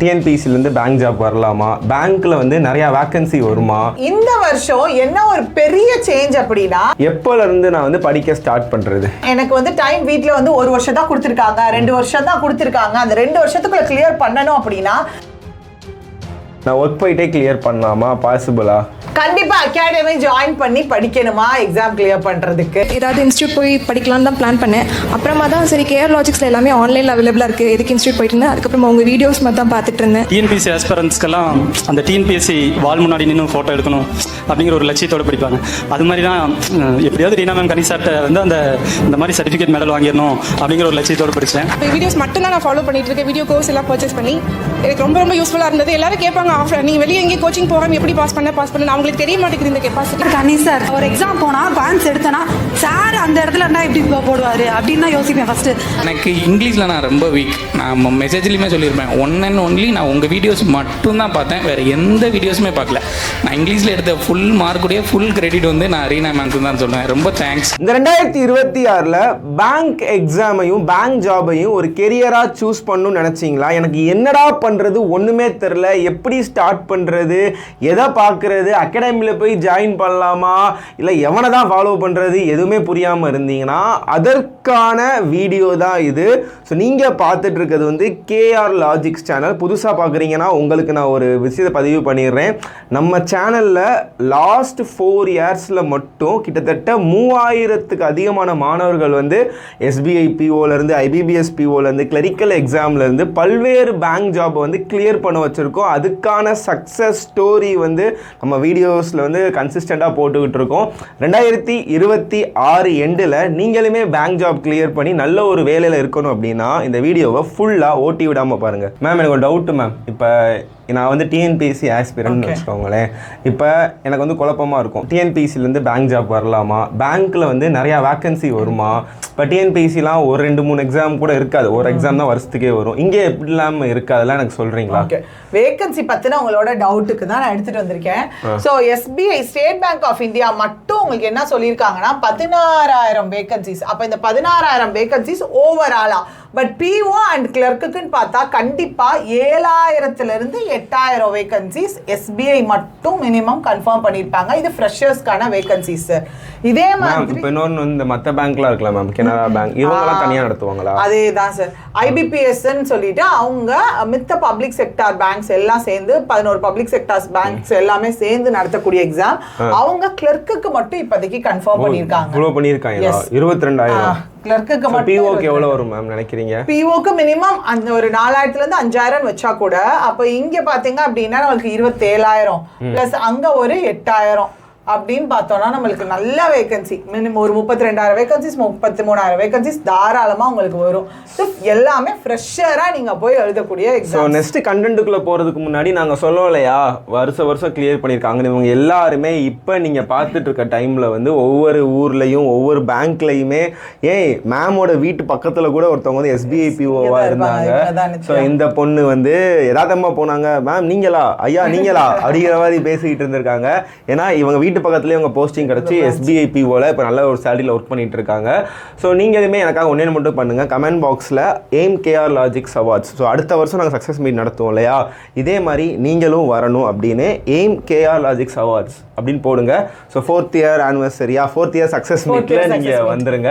டிஎன்பிசிலேருந்து bank job வரலாமா, பேங்க்ல வந்து நிறைய வேக்கன்சி வருமா, இந்த வருஷம் என்ன ஒரு பெரிய சேஞ்ச் அப்படின்னா எப்போல இருந்து நான் வந்து படிக்க ஸ்டார்ட் பண்றது? எனக்கு வந்து டைம் வீட்ல வந்து 1 வருஷம் தான் கொடுத்துருக்காங்க, 2 வருஷம் தான் கொடுத்துருக்காங்க. அந்த 2 வருஷத்துக்குள்ள கிளியர் பண்ணணும் அப்படின்னா நான் ஒர்க் போயிட்டே கிளியர் பண்ணலாமா, பாசிபிளா? கண்டிப்பா அகாடமி ஜாயின் பண்ணி படிக்கணுமா எக்ஸாம் கிளியர் பண்றதுக்கு? ஏதாவது இன்ஸ்டியூட் போய் படிக்கலாம்னு தான் பிளான் பண்ணேன். அப்புறமா தான் சரி கேஆர் லாஜிக்ஸில் எல்லாமே ஆன்லைனில் அவைலபிளாக இருக்குது, எதுக்கு இன்ஸ்டியூட் போயிட்டு இருந்தேன். அதுக்கப்புறமா உங்கள் வீடியோஸ் மட்டும் தான் பார்த்துட்டு இருந்தேன். டிஎன்பிஎஸ்சி ஆஸ்பிரண்ட்ஸ்க்கெல்லாம் அந்த டிஎன்பிஎஸ்சி வால் முன்னாடி நின்று ஃபோட்டோ எடுக்கணும் அப்படிங்கிற ஒரு லட்சியத்தோடு படிப்பாங்க. அது மாதிரி தான் எப்படியாவது ரீனா மேம் கனிசார்ட்ட வந்து இந்த மாதிரி சர்டிஃபிகேட் மெடல் வாங்கிடணும் அப்படிங்கிற ஒரு லட்சியத்தோடு படித்தேன். வீடியோஸ் மட்டும் தான் நான் ஃபாலோ பண்ணிட்டு இருக்கேன். வீடியோ கோர்ஸ் எல்லாம் பர்ச்சேஸ் பண்ணி எனக்கு ரொம்ப ரொம்ப யூஸ்ஃபுல்லாக இருந்தது. எல்லாரும் கேட்பாங்க, நீங்கள் வெளியே எங்கேயும் கோச்சிங் போகாமல் எப்படி பாஸ் பண்ண அவங்களுக்கு தெரிய மாட்டேங்குது இந்த கெப்பாசிட்டி. கனி சார் ஒரு எக்ஸாம் போனால் பேங்க்ஸ் எடுத்தேன்னா சார் அந்த இடத்துல என்ன எப்படி போடுவார் அப்படின்னு தான் யோசிப்பேன் ஃபஸ்ட்டு. எனக்கு இங்கிலீஷில் நான் ரொம்ப வீக். நான் மெசேஜ்லேயுமே சொல்லியிருப்பேன், ஒன் அண்ட் ஒன்லி நான் உங்கள் வீடியோஸ் மட்டும் தான் பார்த்தேன், வேறு எந்த வீடியோஸுமே பார்க்கல. நான் இங்கிலீஷில் எடுத்த ஃபுல் மார்க்குடைய ஃபுல் கிரெடிட் வந்து நான் ரீனா மேம்க்கு தான் சொல்லுவேன். ரொம்ப தேங்க்ஸ். இந்த 2026 பேங்க் எக்ஸாமையும் பேங்க் ஜாபையும் ஒரு கெரியராக சூஸ் பண்ணணும்னு நினச்சிங்களா? எனக்கு என்னடா பண்ணுறது ஒன்றுமே தெரில, எப்படி ஸ்டார்ட் பண்ணுறது, எதை பார்க்குறது, அகாடமியில் போய் ஜாயின் பண்ணலாமா இல்லை எவனை தான் ஃபாலோ பண்ணுறது, எதுவுமே புரியாமல் இருந்தீங்கன்னா அதற்கான வீடியோ தான் இது. ஸோ நீங்கள் பார்த்துட்டு இருக்கிறது வந்து கேஆர் லாஜிக்ஸ் சேனல். புதுசாக பார்க்குறீங்கன்னா உங்களுக்கு நான் ஒரு விஷயத்தை பதிவு பண்ணிடுறேன். நம்ம சேனலில் லாஸ்ட் 4 இயர்ஸில் மட்டும் கிட்டத்தட்ட 3000க்கு அதிகமான மாணவர்கள் வந்து எஸ்பிஐ பிஓலேருந்து ஐபிபிஎஸ் பிஓலேருந்து கிளரிக்கல் எக்ஸாம்லேருந்து பல்வேறு பேங்க் ஜாப் வந்து கிளியர் பண்ண வச்சுருக்கோம். அதுக்கான சக்ஸஸ் ஸ்டோரி வந்து நம்ம வீடியோஸில் வந்து கன்சிஸ்டண்ட்டாக போட்டுக்கிட்டு இருக்கோம். 2026 எண்டில் நீங்களுமே பேங்க் ஜாப் கிளியர் பண்ணி நல்ல ஒரு வேலையில் இருக்கணும் அப்படின்னா இந்த வீடியோவை ஃபுல்லாக ஓட்டி விடாமல் பாருங்கள். மேம் எனக்கு ஒரு டவுட்டு மேம். இப்போ நான் வந்து டிஎன்பிஎஸ்சி ஆஸ்பிரண்ட்னு வச்சுக்கோங்களேன். இப்போ எனக்கு வந்து குழப்பமாக இருக்கும், டிஎன்பிஎஸ்சிலேருந்து பேங்க் ஜாப் வரலாமா, பேங்க்கில் வந்து நிறையா வேக்கன்சி வருமா? இப்போ டிஎன்பிஎஸ்சிலாம் ஒரு 2-3 எக்ஸாம் கூட இருக்காது, ஒரு எக்ஸாம் தான் வருஷத்துக்கே வரும். இங்கே எப்படி இல்லாமல் இருக்காதெல்லாம் எனக்கு சொல்கிறீங்களா? ஓகே, வேகன்சி பற்றின உங்களோட டவுட்டுக்கு தான் நான் எடுத்துகிட்டு வந்திருக்கேன். So SBI state bank of India மட்டும் உங்களுக்கு என்ன சொல்லியிருக்காங்கன்னா 16,000 வேகன்சிஸ். அப்போ இந்த 16,000 வேகன்சிஸ் ஓவராலா, பட் பிஓ அண்ட் கிளர்க்குன்னு பார்த்தா கண்டிப்பாக 7,000லேருந்து 8,000 வேகன்சிஸ் எஸ்பிஐ மட்டும் மினிமம் கன்ஃபார்ம் பண்ணியிருப்பாங்க. இது ஃப்ரெஷர்ஸ்க்கான வேகன்சிஸ். இதே மாதிரி இப்போ இன்னொன்று இந்த மற்ற பேங்க்லாம் இருக்கலாம் மேம், கனரா பேங்க் இவங்கெல்லாம் தனியாக நடத்துவாங்களா? அதே தான் சார். ஐபிபிஎஸ்ன்னு சொல்லிட்டு அவங்க மித்த பப்ளிக் செக்டார் பேங்க்ஸ் எல்லாம் சேர்ந்து 11 பப்ளிக் செக்டார்ஸ் பேங்க்ஸ் எல்லாமே சேர்ந்து நடத்தக்கூடிய எக்ஸாம். அவங்க கிளர்க்குக்கு மட்டும் இப்போதைக்கு கன்ஃபார்ம் பண்ணியிருக்காங்க. இவ்வளோ பண்ணியிருக்காங்க 22,000. கிளர்க்குக்கு மட்டும் பிஓக்கு எவ்வளோ வரும் மேம் நினைக்கிறீங்க? பிஓக்கு மினிமம் அந்த ஒரு 4,000லேருந்து 5,000 வச்சா கூட, அப்போ இங்கே பார்த்தீங்க அப்படின்னா நம்மளுக்கு 27,000 ப்ளஸ் அங்கே ஒரு 8,000 அப்படின்னு பார்த்தோம்னா நம்மளுக்கு நல்ல வேகன்சி மினிமம் ஒரு 32,000 வேகன்சிஸ் 33,000 வேகன்சிஸ் தாராளமாக உங்களுக்கு வரும். ஸோ எல்லாமே ஃப்ரெஷராக நீங்கள் போய் எழுதக்கூடிய எக்ஸாம். ஸோ நெக்ஸ்ட் கண்டென்ட்டுக்குள்ளே போகிறதுக்கு முன்னாடி நாங்கள் சொல்லுவோம் இல்லையா, வருஷம் கிளியர் பண்ணியிருக்காங்க இவங்க எல்லாருமே. இப்போ நீங்கள் பார்த்துட்டு இருக்க டைமில் வந்து ஒவ்வொரு ஊர்லேயும் ஒவ்வொரு பேங்க்லையுமே மேமோட வீட்டு பக்கத்தில் கூட ஒருத்தவங்க வந்து எஸ்பிஐ பிஓவாக இருந்தாங்க. ஸோ இந்த பொண்ணு வந்து யதார்த்தமாக போனாங்க, மேம் நீங்களா, ஐயா நீங்களா அப்படிங்கிற மாதிரி பேசிக்கிட்டு இருந்திருக்காங்க. ஏன்னா இவங்க வீட்டு பக்கத்துலேயே அவங்க போஸ்டிங் கிடச்சி எஸ்பிஐ பிஓவில் இப்போ நல்ல ஒரு சேலரியில் ஒர்க் பண்ணிட்டு இருக்காங்க. ஸோ நீங்களுமே எனக்காக ஒன்றே மட்டும் பண்ணுங்கள், கமெண்ட் பாக்ஸில் aim KR logics awards. So அடுத்த வருஷம் நாங்கள் சக்ஸஸ் மீட் நடத்துவோம் இல்லையா, இதே மாதிரி நீங்களும் வரணும் அப்படின்னு எய்ம் கேஆர் லாஜிக்ஸ் அவார்ட்ஸ் அப்படின்னு போடுங்க. ஸோ 4th இயர் ஆனிவர்சரியா 4th இயர் சக்ஸஸ் மீட்டில் நீங்கள் வந்துருங்க.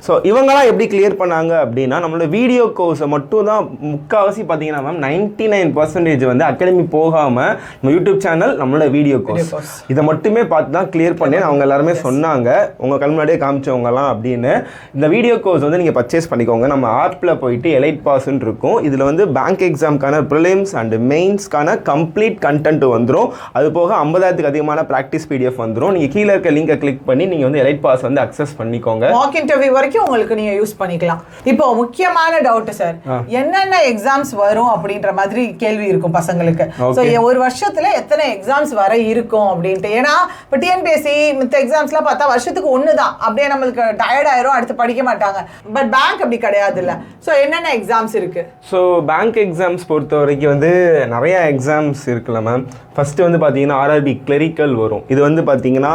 ஸோ இவங்களாம் எப்படி கிளியர் பண்ணாங்க அப்படின்னா நம்மளோட வீடியோ கோர்ஸை மட்டும் தான் முக்கால்வாசி பார்த்தீங்கன்னா மேம் 99% வந்து அகாடமி போகாமல் நம்ம யூடியூப் சேனல் நம்மளோட வீடியோ கோர்ஸ் இதை மட்டுமே பார்த்து தான் கிளியர் பண்ணேன். அவங்க எல்லாருமே சொன்னாங்க, உங்கள் கண் முன்னாடியே காமிச்சவங்கலாம் அப்படின்னு. இந்த வீடியோ கோர்ஸ் வந்து நீங்கள் பர்ச்சேஸ் பண்ணிக்கோங்க. நம்ம ஆப்பில் போயிட்டு எலைட் பாஸ்ன்னு இருக்கும், இதில் வந்து பேங்க் எக்ஸாம்க்கான ப்ரிலிம்ஸ் அண்ட் மெயின்ஸ்க்கான கம்ப்ளீட் கண்டென்ட் வந்துடும். அது போக 50,000க்கு அதிகமான ப்ராக்டிஸ் பிடிஎஃப் வந்துடும். நீங்கள் கீழே இருக்க லிங்கை கிளிக் பண்ணி நீங்கள் வந்து எலைட் பாஸ் வந்து அக்சஸ் பண்ணிக்கோங்க. மார்க் இன்டர்வியூ வரைக்கும் உங்களுக்கு நீங்கள் யூஸ் பண்ணிக்கலாம். இப்போ முக்கியமான டவுட் சார், என்னென்ன எக்ஸாம்ஸ் வரும் அப்படின்ற மாதிரி கேள்வி இருக்கும் பசங்களுக்கு. ஸோ ஒரு வருஷத்தில் எத்தனை எக்ஸாம்ஸ் வர இருக்கும் அப்படின்ட்டு. ஏன்னா இப்போ இப்போ டிஎன்பிஎஸ்சி மித்த எக்ஸாம்ஸ்லாம் பார்த்தா வருஷத்துக்கு ஒன்று தான், அப்படியே நம்மளுக்கு டயர்ட் ஆயிரும், அடுத்து படிக்க மாட்டாங்க. பட் பேங்க் அப்படி கிடையாது இல்லை. ஸோ என்னென்ன எக்ஸாம்ஸ் இருக்கு? ஸோ பேங்க் எக்ஸாம்ஸ் பொறுத்த வரைக்கும் வந்து நிறைய எக்ஸாம்ஸ் இருக்குல்ல மேம். ஃபர்ஸ்ட் வந்து பார்த்தீங்கன்னா ஆர்ஆர்பி கிளரிக்கல் வரும். இது வந்து பார்த்தீங்கன்னா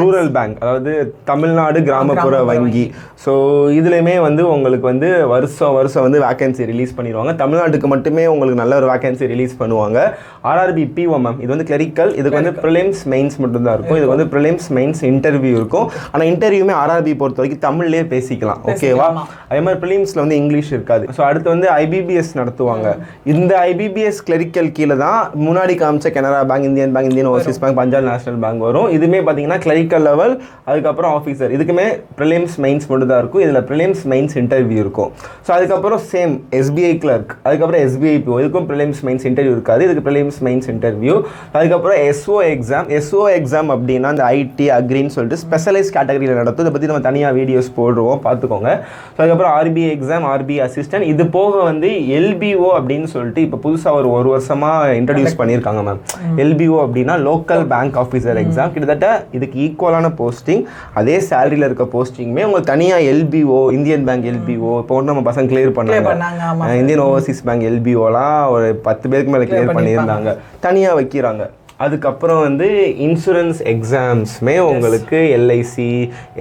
ரூரல் பேங்க், அதாவது தமிழ்நாடு கிராமப்புற வங்கி. ஸோ இதுலேயுமே வந்து உங்களுக்கு வந்து வருஷம் வந்து வேகன்சி ரிலீஸ் பண்ணிடுவாங்க. தமிழ்நாட்டுக்கு மட்டுமே உங்களுக்கு நல்ல ஒரு வேகன்சி ரிலீஸ் பண்ணுவாங்க. ஆர்ஆர்பி பிஓ மேம், இது வந்து கிளரிக்கல். இதுக்கு வந்து ப்ரிலிம்ஸ் மெயின்ஸ் மட்டும்தான் இருக்கும். இது வந்து ப்ரிலிம்ஸ் மெயின்ஸ் இன்டர்வியூ இருக்கும். ஆனால் இன்டர்வியூமே ஆர்ஆர்பி பொறுத்த வரைக்கும் தமிழ்லேயே பேசிக்கலாம், ஓகேவா? அதே மாதிரி ப்ரிலிம்ஸில் வந்து இங்கிலீஷ் இருக்காது. ஸோ அடுத்து வந்து ஐபிபிஎஸ் நடத்துவாங்க. இந்த ஐபிபிஎஸ் கிளரிக்கல் கீழே தான் முன்னாடி காமிச்ச Canara bank, Indian bank, Indian Overseas bank, Punjab national bank வரும். இதுவுமே பார்த்தீங்கன்னா கிளரிக்கல் லெவல், அதுக்கப்புறம் ஆஃபீஸர். இதுக்குமே ப்ரிலிம்ஸ் மெயின்ஸ் மட்டும் தான் இருக்கும். இதில் ப்ரிலிம்ஸ் மெயின்ஸ் இன்டர்வியூ இருக்கும். ஸோ அதுக்கப்புறம் சேம் எஸ்பிஐ கிளர்க், அதுக்கப்புறம் எஸ்பிஐ பிஓ, இதுக்கும் ப்ரிலிம்ஸ் மெயின்ஸ் இன்டர்வியூ இருக்காது. இதுக்கு ப்ரிலிம்ஸ் மெயின்ஸ் இன்டர்வியூ. அதுக்கப்புறம் எஸ்ஓ எக்ஸாம் அப்படின்னா அந்த ஐடி அக்ரின்னு சொல்லிட்டு ஸ்பெஷலைஸ் கேட்டகரியில் நடத்தும். இதை பற்றி நம்ம தனியாக வீடியோஸ் போடுவோம், பார்த்துக்கோங்க. ஸோ அதுக்கப்புறம் ஆர்பிஐ எக்ஸாம், ஆர்பிஐ அசிஸ்டன்ட். இது போக வந்து எல்பிஓ அப்படின்னு சொல்லிட்டு இப்போ புதுசாக ஒரு வருஷமாக இன்ட்ரடியூஸ் பண்ணியிருக்காங்க மேம். எல்பிஓ அப்படின்னா லோக்கல் பேங்க் ஆஃபீஸர் எக்ஸாம். கிட்டத்தட்ட இதுக்கு ஈக்குவலான போஸ்டிங், அதே சேலரியில் இருக்க போஸ்டிங்குமே உங்களுக்கு தனியாக எல்பிஓ, இந்தியன் பேங்க் எல்பிஓ இப்போ நம்ம பசங்க கிளியர் பண்ணாங்க. இந்தியன் ஓவர்சீஸ் பேங்க் எல்பிஓலாம் ஒரு 10 பேருக்கு மேலே கிளியர் பண்ணியிருந்தாங்க, தனியாக வைக்கிறாங்க. அதுக்கப்புறம் வந்து இன்சூரன்ஸ் எக்ஸாம்ஸ்மே உங்களுக்கு எல்ஐசி,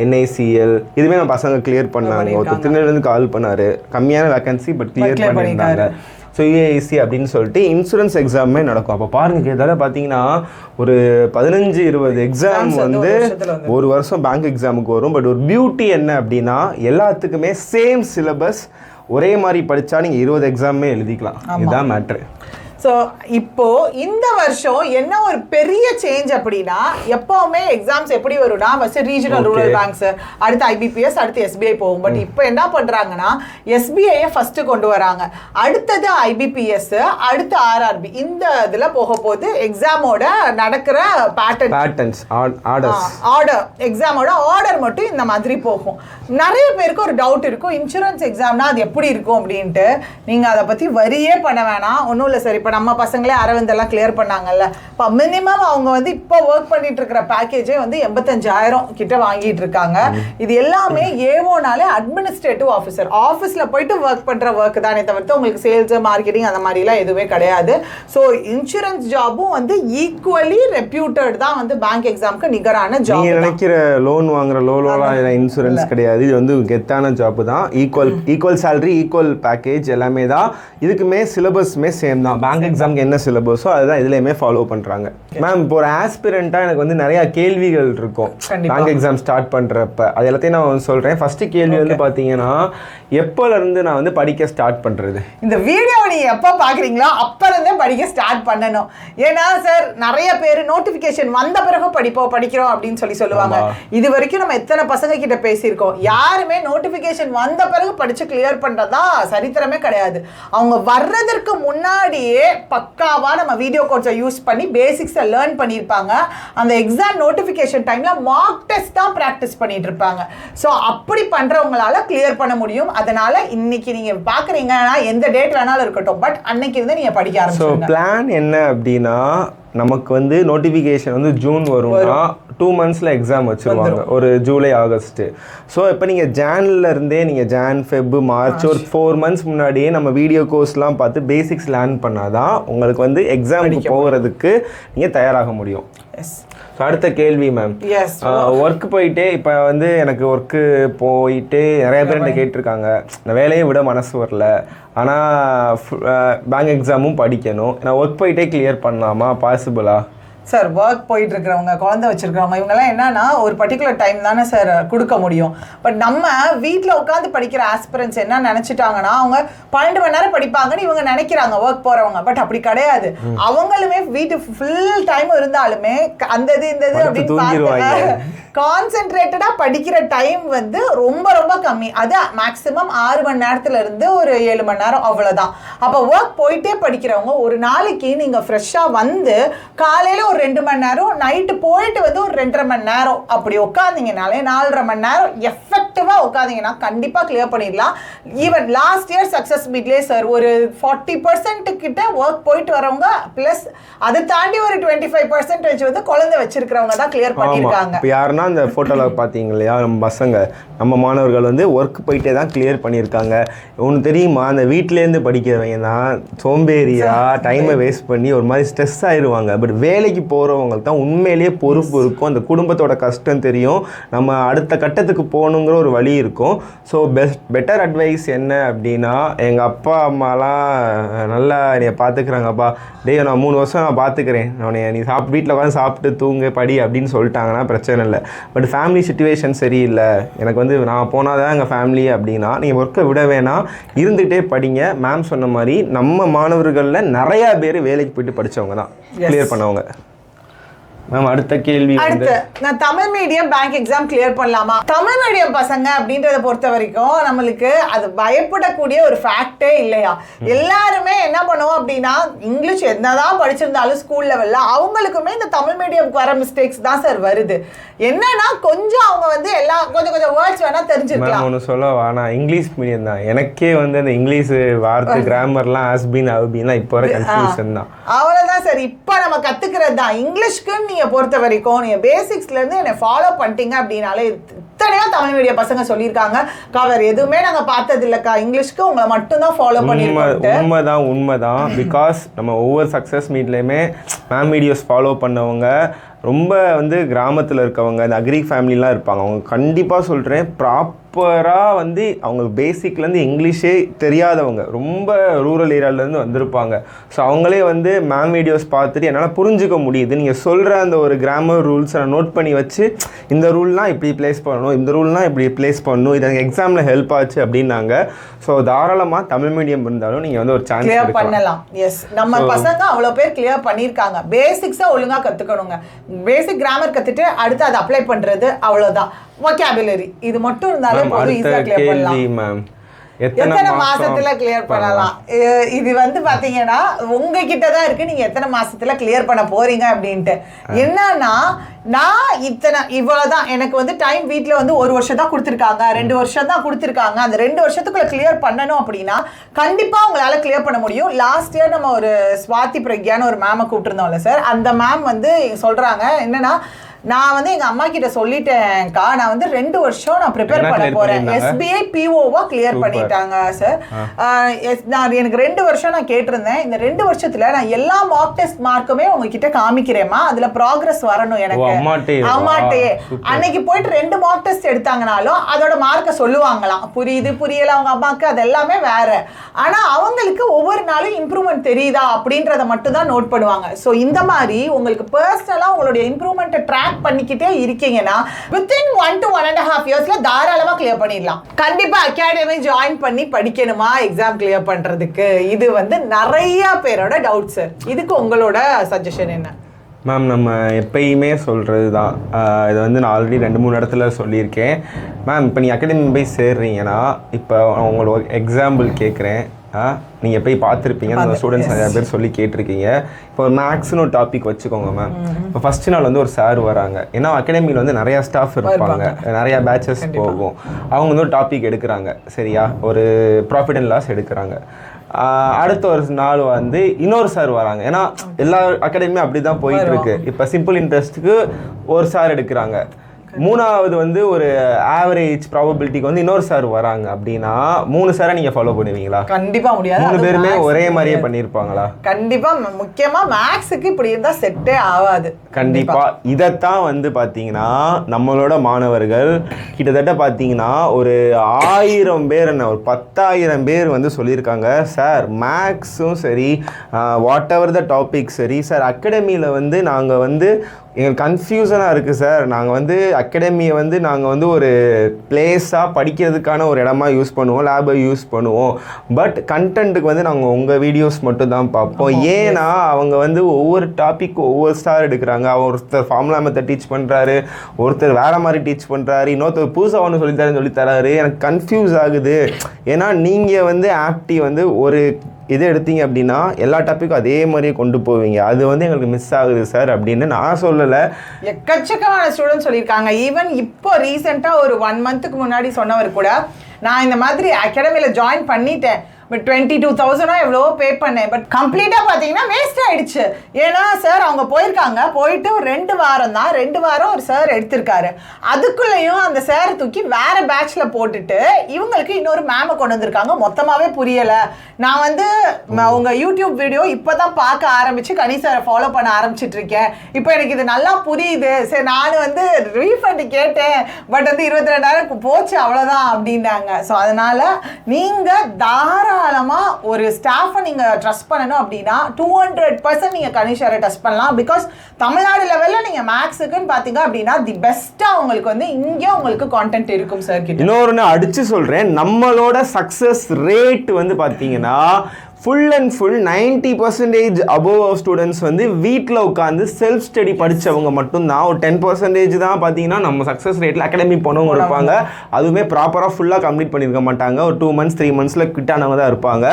என்ஐசிஎல் இதுவுமே நம்ம பசங்க கிளியர் பண்ணாங்க. ஒருத்தர் திருநெல்வேலிருந்து கால் பண்ணார், கம்மியான வேகன்சி பட் கிளியர் பண்ணியிருந்தாங்க. ஸோ யூஏஐசி அப்படின்னு சொல்லிட்டு இன்சூரன்ஸ் எக்ஸாமே நடக்கும். அப்போ பாருங்க, இதால் பார்த்தீங்கன்னா ஒரு 15-20 எக்ஸாம் வந்து ஒரு வருஷம் பேங்க் எக்ஸாமுக்கு வரும். பட் ஒரு பியூட்டி என்ன அப்படின்னா எல்லாத்துக்குமே சேம் சிலபஸ், ஒரே மாதிரி படித்தா நீங்கள் 20 எக்ஸாமே எழுதிக்கலாம். இதுதான் மேட்ரு. ஸோ இப்போ இந்த வருஷம் என்ன ஒரு பெரிய சேஞ்ச் அப்படின்னா, எப்பவுமே எக்ஸாம்ஸ் எப்படி வரும்னா ஃபர்ஸ்ட் ரீஜனல் ரூரல் பேங்க்ஸ், அடுத்து ஐபிபிஎஸ், அடுத்து எஸ்பிஐ போகும். பட் இப்போ என்ன பண்றாங்கன்னா எஸ்பிஐயை ஃபர்ஸ்ட் கொண்டு வராங்க, அடுத்தது ஐபிபிஎஸ், அடுத்து ஆர்ஆர்பி. இந்த இதுல போக போது எக்ஸாமோட நடக்கிற பேட்டர்ன்ஸ் ஆர்டர், எக்ஸாமோட ஆர்டர் மட்டும் இந்த மாதிரி போகும். நிறைய பேருக்கு ஒரு டவுட் இருக்கும், இன்சூரன்ஸ் எக்ஸாம்னா அது எப்படி இருக்கும் அப்படின்ட்டு. நீங்க அதை பத்தி வரியே பண்ண வேணாம், ஒன்றும் இல்லை சார். இப்போ நம்ம பசங்களே அரவிந்த் எல்லாம் கிளியர் பண்ணாங்கல்ல, இப்போ மினிமம் அவங்க வந்து இப்போ ஒர்க் பண்ணிட்டு இருக்கிற பேக்கேஜே வந்து 85,000 கிட்ட வாங்கிட்டு இருக்காங்க. இது எல்லாமே ஏவோனாலே அட்மினிஸ்ட்ரேட்டிவ் ஆஃபீஸர், ஆஃபீஸில் போயிட்டு ஒர்க் பண்ணுற ஒர்க் தானே தவிர்த்து உங்களுக்கு சேல்ஸ், மார்க்கெட்டிங் அந்த மாதிரிலாம் எதுவுமே கிடையாது. ஸோ இன்சூரன்ஸ் ஜாபும் வந்து ஈக்குவலி ரெப்யூட்டட் தான் வந்து பேங்க் எக்ஸாமுக்கு நிகரான ஜாப். நீங்கள் நினைக்கிற லோன் வாங்குற லோலாம் இன்சூரன்ஸ் கிடையாது. இது வந்து கெத்தான ஜாப் தான். ஈக்குவல் சேலரி, ஈக்குவல் பேக்கேஜ் எல்லாமே தான். இதுக்குமே சிலபஸ்மே சேம் தான். பேங்க் எக்ஸாமுக்கு என்ன சிலபஸோ அதுதான் இதுலையுமே ஃபாலோ பண்ணுறாங்க. மேம் இப்போ ஒரு ஆஸ்பிரண்ட்டாக எனக்கு வந்து நிறையா கேள்விகள் இருக்கும் பேங்க் எக்ஸாம் ஸ்டார்ட் பண்ணுறப்ப. அது எல்லாத்தையும் நான் சொல்கிறேன். ஃபர்ஸ்ட் கேள்வி வந்து பார்த்தீங்கன்னா, எப்போலேருந்து நான் வந்து படிக்க ஸ்டார்ட் பண்ணுறது? இந்த வீடியோவை நீங்கள் எப்போ பார்க்குறீங்களோ அப்போலேருந்தே படிக்க ஸ்டார்ட் பண்ணணும். ஏன்னா சார் நிறைய பேர் நோட்டிஃபிகேஷன் வந்த பிறகு படிக்கிறோம் அப்படின்னு சொல்லுவாங்க. இது வரைக்கும் நம்ம எத்தனை பசங்க கிட்ட பேசியிருக்கோம், யாருமே நோட்டிஃபிகேஷன் வந்த பிறகு படித்து கிளியர் பண்ணுறதா சரித்திரமே கிடையாது. அவங்க வர்றதற்கு முன்னாடியே பக்காவா நம்ம வீடியோ கோட்ஸை யூஸ் பண்ணி பேசிக்ஸை லேர்ன் பண்ணியிருப்பாங்க. அந்த எக்ஸாம் நோட்டிஃபிகேஷன் டைமில் மார்க் டெஸ்ட் தான் ப்ராக்டிஸ் பண்ணிட்டு இருப்பாங்க. ஸோ அப்படி பண்ணுறவங்களால கிளியர் பண்ண முடியும். அதனால இன்னைக்கு நீங்கள் பார்க்குறீங்கன்னா எந்த டேட் வேணாலும் இருக்கட்டும், பட் அன்னைக்கு இருந்து நீங்கள் படிக்க ஆரம்பிச்சிடுங்க. பிளான் என்ன அப்படின்னா, நமக்கு வந்து நோட்டிஃபிகேஷன் வந்து ஜூன் வரும்னா 2 months எக்ஸாம் வச்சுருவாங்க, ஒரு ஜூலை ஆகஸ்ட்டு. ஸோ இப்போ நீங்கள் ஜான்லேருந்தே நீங்கள் ஜான், ஃபெப், மார்ச் ஒரு 4 months முன்னாடியே நம்ம வீடியோ கோர்ஸ்லாம் பார்த்து பேசிக்ஸ் லேர்ன் பண்ணாதான் உங்களுக்கு வந்து எக்ஸாமுக்கு போகிறதுக்கு நீங்கள் தயாராக முடியும். ஸோ அடுத்த கேள்வி மேம், ஒர்க் போயிட்டே இப்போ வந்து எனக்கு ஒர்க்கு போயிட்டு நிறைய பேர் என்ன கேட்டிருக்காங்க, நான் வேலையை விட மனசு வரல, ஆனால் பேங்க் எக்ஸாமும் படிக்கணும், நான் ஒர்க் போயிட்டே கிளியர் பண்ணலாமா, பாசிபிளா? சார் ஒர்க் போயிட்டு இருக்கிறவங்க, குழந்தை வச்சிருக்கிறவங்க, இவங்கெல்லாம் என்னன்னா ஒரு பர்டிகுலர் டைம் தானே சார் கொடுக்க முடியும். பட் நம்ம வீட்டில் உட்காந்து படிக்கிற ஆஸ்பிரன்ஸ் என்ன நினச்சிட்டாங்கன்னா, அவங்க 12 மணி நேரம் படிப்பாங்கன்னு இவங்க நினைக்கிறாங்க ஒர்க் போகிறவங்க. பட் அப்படி கிடையாது. அவங்களுமே வீட்டு ஃபுல் டைம் இருந்தாலுமே அந்த இது இந்த இது அப்படின்னு கான்சென்ட்ரேட்டடாக படிக்கிற டைம் வந்து ரொம்ப ரொம்ப கம்மி. அது மேக்ஸிமம் 6 மணி நேரத்துல இருந்து ஒரு 7 மணி நேரம், அவ்வளோதான். அப்போ ஒர்க் போயிட்டே படிக்கிறவங்க ஒரு நாளைக்கு நீங்கள் ஃப்ரெஷ்ஷாக வந்து காலையில் ஒரு 2 மணி நேரம், நைட்டு போயிட்டு வந்து ஒரு 2.5 மணி நேரம் அப்படி உட்காந்தீங்கனாலே 4.5 மணி நேரம் எஃபெக்டிவாக உட்காந்தீங்கன்னா கண்டிப்பாக கிளியர் பண்ணிடலாம். ஈவன் லாஸ்ட் இயர் சக்ஸஸ் மீட்லேயே சார் ஒரு 40% கிட்ட ஒர்க் போயிட்டு வரவங்க ப்ளஸ் அதை தாண்டி ஒரு 25% வந்து குழந்தை வச்சிருக்கிறவங்க தான் கிளியர் பண்ணியிருக்காங்க. இப்போ யாருன்னா அந்த ஃபோட்டோவில் பார்த்தீங்க இல்லையா, நம்ம பசங்க நம்ம மாணவர்கள் வந்து ஒர்க் போயிட்டே தான் கிளியர் பண்ணியிருக்காங்க. ஒன்று தெரியுமா, அந்த வீட்டிலேருந்து படிக்கிறவங்க தான் சோம்பேறியா டைமை வேஸ்ட் பண்ணி ஒரு மாதிரி ஸ்ட்ரெஸ் ஆயிடுவாங்க. பட் வேலைக்கு போகிறவங்களுக்கு தான் உண்மையிலேயே பொறுப்பு இருக்கும், அந்த குடும்பத்தோட கஷ்டம் தெரியும், நம்ம அடுத்த கட்டத்துக்கு போகணுங்கிற ஒரு வழி இருக்கும். ஸோ பெட்டர் அட்வைஸ் என்ன அப்படின்னா, எங்கள் அப்பா அம்மாலாம் நல்லா என்னை பார்த்துக்கிறாங்கப்பா, டேய் நான் 3 வருஷம் நான் பார்த்துக்கிறேன், நீ வீட்டில் உட்காந்து சாப்பிட்டு தூங்கு படி அப்படின்னு சொல்லிட்டாங்கன்னா பிரச்சனை இல்லை. பட் ஃபேமிலி சுச்சுவேஷன் சரியில்லை, எனக்கு வந்து நான் போனால் தான் எங்கள் ஃபேமிலி அப்படின்னா நீங்கள் ஒர்க்கை விட வேணாம், இருந்துகிட்டே படிங்க. மேம் சொன்ன மாதிரி நம்ம மாணவர்களில் நிறையா பேர் வேலைக்கு போயிட்டு படித்தவங்க தான் கிளியர் பண்ணவங்க. மேம் அடுத்த கேள்வி அடுத்து, நான் Tamil medium bank exam clear பண்ணலாமா? தமிழ் மீடியம் பசங்க அப்படின்றத பொறுத்த வரைக்கும் நம்மளுக்கு அது பயப்படக்கூடிய ஒரு ஃபேக்டே இல்லையா. எல்லாருமே என்ன பண்ணுவோம் அப்படின்னா, இங்கிலீஷ் என்னதான் படிச்சிருந்தாலும் ஸ்கூல் லெவல்ல அவங்களுக்குமே இந்த தமிழ் மீடியம் வர மிஸ்டேக்ஸ் தான் சார் வருது. என்னன்னா கொஞ்சம் அவங்க வந்து எல்லாம் கொஞ்சம் வேர்ட்ஸ் வேணா தெரிஞ்சிருக்கலாம். ஒன்று சொல்லவா, நான் இங்கிலீஷ் மீடியம் தான், எனக்கே வந்து அந்த இங்கிலீஷ் வார்த்தை கிராமர்லாம் ஹஸ்பீன் அவுபீன்லாம் இப்போ வர கன்ஃபியூஷன் தான். அவ்வளோதான் சார், இப்போ நம்ம கற்றுக்கிறது தான். இங்கிலீஷ்க்கு நீங்கள் பொறுத்த வரைக்கும் நீங்கள் பேசிக்ஸ்லேருந்து என்னை ஃபாலோ பண்ணிட்டீங்க அப்படின்னாலே இத்தனையோ தமிழ் மீடியம் பசங்க சொல்லியிருக்காங்க, கவர் எதுவுமே நாங்கள் பார்த்தது இல்லைக்கா, இங்கிலீஷ்க்கு உங்களை மட்டும்தான் ஃபாலோ பண்ணியிருக்கோம். உண்மைதான். பிகாஸ் நம்ம ஒவ்வொரு சக்ஸஸ் மீட்லேயுமே மேம் வீடியோஸ் ஃபாலோ பண்ணவங்க ரொம்ப வந்து கிராமத்தில் இருக்கவங்க, இந்த அக்ரி ஃபேமிலிலாம் இருப்பாங்க, அவங்க கண்டிப்பாக சொல்கிறேன் ப்ராப்பராக வந்து அவங்களுக்கு பேசிக்லேருந்து இங்கிலீஷே தெரியாதவங்க, ரொம்ப ரூரல் ஏரியாவிலேருந்து வந்திருப்பாங்க. ஸோ அவங்களே வந்து மேம் வீடியோஸ் பார்த்துட்டு என்னால் புரிஞ்சுக்க முடியுது, நீங்கள் சொல்கிற அந்த ஒரு கிராமர் ரூல்ஸை நான் நோட் பண்ணி வச்சு இந்த ரூல்னால் இப்படி ப்ளேஸ் பண்ணணும், இந்த ரூல்னால் இப்படி ப்ளேஸ் பண்ணணும், இது எனக்கு எக்ஸாமில் ஹெல்ப் ஆச்சு அப்படின்னாங்க. ஸோ தாராளமாக தமிழ் மீடியம் இருந்தாலும் நீங்கள் வந்து ஒரு சான்ஸ் கிளியர் பண்ணலாம். எஸ், நம்ம பசங்க அவ்வளோ பேர் கிளியர் பண்ணியிருக்காங்க. பேசிக்ஸாக ஒழுங்காக கற்றுக்கணுங்க. பேசிக் கிராமர் கற்றுட்டு அடுத்து அதை அப்ளை பண்ணுறது, அவ்வளோதான். வொக்காபுலரி இது மட்டும் இருந்தாலே போதும், ஈஸியாக கிளியர் பண்ணலாம். எத்தனை மாசத்துல கிளியர் பண்ணலாம்? இது வந்து பாத்தீங்கன்னா உங்ககிட்ட தான் இருக்கு, நீங்க எத்தனை மாசத்துல கிளியர் பண்ண போறீங்க அப்படின்ட்டு. என்னன்னா நான் இவ்வளவுதான் எனக்கு வந்து டைம் வீட்டில் வந்து 1 வருஷம் தான் கொடுத்துருக்காங்க, 2 வருஷம் தான் கொடுத்துருக்காங்க, அந்த 2 வருஷத்துக்குள்ள கிளியர் பண்ணணும் அப்படின்னா கண்டிப்பா உங்களால கிளியர் பண்ண முடியும். லாஸ்ட் இயர் நம்ம ஒரு ஸ்வாதி பிரக்யான்னு ஒரு மேமை கூப்பிட்டுருந்தோம்ல சார், அந்த மேம் வந்து சொல்றாங்க என்னன்னா, நான் வந்து எங்க அம்மா கிட்ட சொல்லிட்டேன்க்கா, நான் வந்து 2 வருஷம் நான் ப்ரிப்பேர் பண்ண போறேன். SBI POவா கிளியர் பண்ணிட்டாங்க சார். நான் எனக்கு 2 வருஷம் நான் கேட்டிருந்தேன், இந்த 2 வருஷத்துல நான் எல்லா மார்க் டெஸ்ட் மார்க்குமே உங்ககிட்ட காமிக்கிறேம்மா, அதுல ப்ராக்ரஸ் வரணும் எனக்கு. அம்மாட்டையே அன்னைக்கு போயிட்டு 2 மார்க் டெஸ்ட் எடுத்தாங்கனாலும் அதோட மார்க்கை சொல்லுவாங்களாம், புரியுது புரியல அவங்க அம்மாவுக்கு, அது எல்லாமே வேற. ஆனா அவங்களுக்கு ஒவ்வொரு நாளும் இம்ப்ரூவ்மெண்ட் தெரியுதா அப்படின்றத மட்டும் தான் நோட் பண்ணுவாங்க. ஸோ இந்த மாதிரி உங்களுக்கு பர்சனலா உங்களுடைய இம்ப்ரூவ்மெண்ட்டை ட்ராக் பண்ணிக்கிட்டே இருக்கீங்கன்னா within 1 to 1.5 இயர்ஸ்ல தாராளமா கிளியர் பண்ணிடலாம். கண்டிப்பா அகாடமி ஜாயின் பண்ணி படிக்கணுமா எக்ஸாம் கிளியர் பண்றதுக்கு? இது வந்து நிறைய பேரோட டவுட் சார். இதுக்கு உங்களோட சஜஷன் என்ன? மேம் நம்ம எப்பயுமே சொல்கிறது தான், இதை வந்து நான் ஆல்ரெடி 2-3 இடத்துல சொல்லியிருக்கேன். மேம் இப்போ நீங்கள் அகாடமி போய் சேர்றீங்கன்னா, இப்போ உங்களோட எக்ஸாம்பிள் கேட்குறேன், நீங்கள் போய் பார்த்துருப்பீங்க, அந்த ஸ்டூடெண்ட்ஸ் நிறையா பேர் சொல்லி கேட்டிருக்கீங்க. இப்போ மேக்ஸ்னு ஒரு டாபிக் வச்சுக்கோங்க மேம். இப்போ ஃபஸ்ட் நாள் வந்து ஒரு சார் வராங்க, ஏன்னா அகாடமியில் வந்து நிறையா ஸ்டாஃப் இருப்பாங்க, நிறையா பேச்சஸ் போகும். அவங்க வந்து ஒரு டாபிக் எடுக்கிறாங்க, சரியா, ஒரு ப்ராஃபிட் அண்ட் லாஸ் எடுக்கிறாங்க. அடுத்த ஒரு நாள் வந்து இன்னொரு சார் வராங்க, ஏன்னா எல்லா அகாடமியும் அப்படி தான் போயிட்டு இருக்கு. இப்போ சிம்பிள் இன்ட்ரெஸ்ட்டுக்கு ஒரு சார் எடுக்கிறாங்க, மூணாவது வந்து ஒரு ஆவரேஜ் ப்ராபபிலிட்டிக்கு வந்து இன்னொரு சார் வராங்க அப்படின்னா 3 சாரை நீங்க ஃபாலோ பண்ணுவீங்களா? கண்டிப்பா முடியாது. 3 பேருமே ஒரே மாதிரியே பண்ணிருப்பாங்களா? கண்டிப்பா. முக்கியமா மேக்ஸுக்கு இப்படி இருந்தா செட்டே ஆகாது. கண்டிப்பா. இதைத்தான் வந்து பாத்தீங்கன்னா நம்மளோட மாணவர்கள் கிட்டத்தட்ட பாத்தீங்கன்னா ஒரு 1000 பேர் என்ன ஒரு 10,000 பேர் வந்து சொல்லியிருக்காங்க, சார் மேக்ஸும் சரி வாட் எவர் த டாபிக் சரி சார் அகாடமியில் வந்து நாங்கள் வந்து எங்களுக்கு கன்ஃபியூஷனாக இருக்குது சார், நாங்கள் வந்து அகாடமியை வந்து நாங்கள் வந்து ஒரு பிளேஸாக படிக்கிறதுக்கான ஒரு இடமா யூஸ் பண்ணுவோம், லேபை யூஸ் பண்ணுவோம், பட் கண்டென்ட்டுக்கு வந்து நாங்கள் உங்கள் வீடியோஸ் மட்டும் தான் பார்ப்போம். ஏன்னா அவங்க வந்து ஒவ்வொரு டாபிக் ஒவ்வொரு ஸ்டார் எடுக்கிறாங்க. ஒருத்தர் ஃபார்முலா மெத்தட் டீச் பண்ணுறாரு, ஒருத்தர் வேறு மாதிரி டீச் பண்ணுறாரு, இன்னொருத்தர் புதுசாக ஒன்று சொல்லித்தராரு. எனக்கு கன்ஃபியூஸ் ஆகுது. ஏன்னா நீங்கள் வந்து ஆப்டி வந்து ஒரு இது எடுத்தீங்க அப்படின்னா எல்லா டாப்பிக்கும் அதே மாதிரியே கொண்டு போவீங்க, அது வந்து எங்களுக்கு மிஸ் ஆகுது சார் அப்படின்னு நான் சொல்லலை. எக்கச்சக்கமான ஸ்டூடெண்ட் சொல்லியிருக்காங்க. ஈவன் இப்போ ரீசெண்டாக ஒரு 1 மந்த்துக்கு முன்னாடி சொன்னவர் கூட, நான் இந்த மாதிரி அகாடமியில் ஜாயின் பண்ணிட்டேன், பட் 22,000 எவ்வளவோ பே பண்ணேன், பட் கம்ப்ளீட்டாக பார்த்தீங்கன்னா வேஸ்ட் ஆகிடுச்சு. ஏன்னா சார் அவங்க போயிட்டு ஒரு 2 வாரம் தான், 2 வாரம் ஒரு சார் எடுத்திருக்காரு. அதுக்குள்ளேயும் அந்த சாரை தூக்கி வேறு பேட்சில் போட்டுட்டு இவங்களுக்கு இன்னொரு மேமை கொண்டு வந்திருக்காங்க. மொத்தமாகவே புரியலை. நான் வந்து உங்கள் யூடியூப் வீடியோ இப்போ தான் பார்க்க ஆரம்பித்து கனி சாரை ஃபாலோ பண்ண ஆரம்பிச்சிட்ருக்கேன். இப்போ எனக்கு இது நல்லா புரியுது. சரி, நான் வந்து ரீஃபண்ட் கேட்டேன், பட் வந்து 22,000 போச்சு அவ்வளோதான் அப்படின்னாங்க. ஸோ அதனால் நீங்கள் தாராளமாக ஒரு ஸ்டாஃபை நீங்கள் ட்ரஸ்ட் பண்ணணும் அப்படின்னா 200% நீங்கள் கனி சாரை ட்ரஸ்ட் பண்ணலாம். பிகாஸ் தமிழ்நாடு லெவலில் நீங்கள் மேக்ஸுக்குன்னு பார்த்தீங்க அப்படின்னா தி பெஸ்ட்டாக உங்களுக்கு வந்து இங்கே உங்களுக்கு கான்டென்ட் இருக்கும் சார் கிட்ட. இன்னொரு அடிச்சு சொல்கிறேன், நம்மளோட சக்ஸஸ் ரேட் வந்து பார்த்தீங்கன்னா full and full 90% above students வந்து வீட்டில் உட்காந்து செல்ஃப் ஸ்டடி படித்தவங்க மட்டும்தான். ஒரு 10% தான் பார்த்தீங்கன்னா நம்ம சக்ஸஸ் ரேட்டில் அகாடமி போனவங்க இருப்பாங்க. அதுவுமே ப்ராப்பராக ஃபுல்லாக கம்ப்ளீட் பண்ணியிருக்க மாட்டாங்க. ஒரு 2 months 3 monthsல குவிட்டானவங்க தான் இருப்பாங்க.